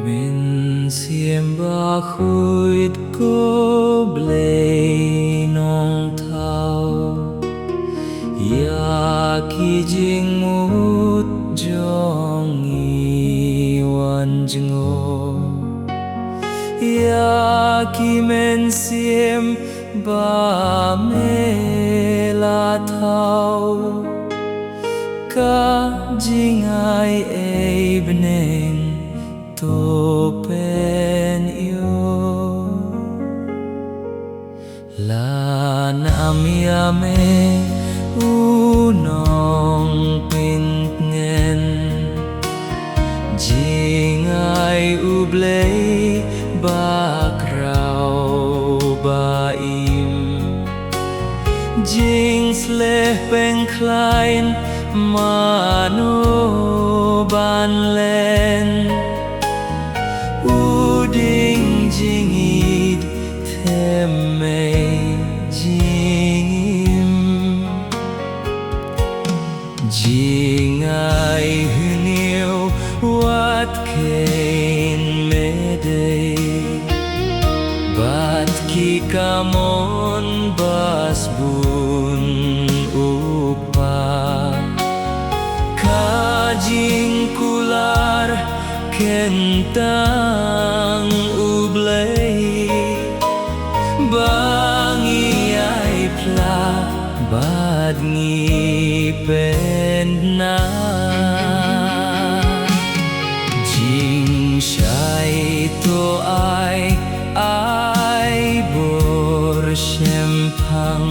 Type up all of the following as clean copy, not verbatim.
Mynsiem Bakhuid ko Blei Nongthaw Yaki jingmut jong iwan jengo Yaki Mynsiem ba melathaw Ka jingay ay Bneng to pen yo la namiame unong pintngen jingay Blei bakraw baim jing sleh peng klein mano banlen Uding jingid temei jingim Jingay huniu wat kain medei Bat ki kamon basbun upa Kajing kular kentang Blei bangi ay pla bad ngipen na jing siya'y to ay bor siyempang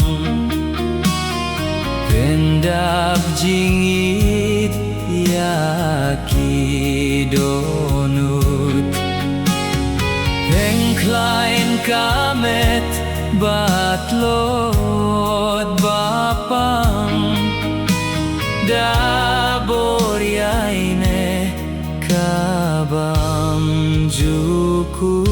pendap jingit yaki donut Klein kamet batlot bapang dabor yaine kabam jukut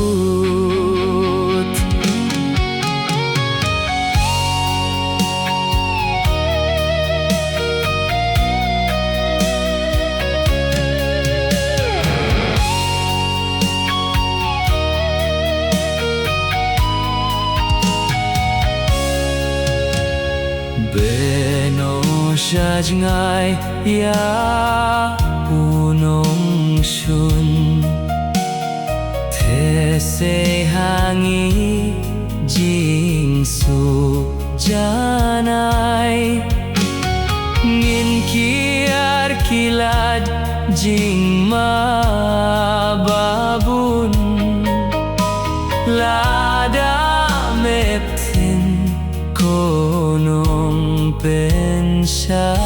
Beno siya jingay ya unong shun Te se hangi jing su janay Ngin kiar kilad jing mababun Lada meptin konong pensay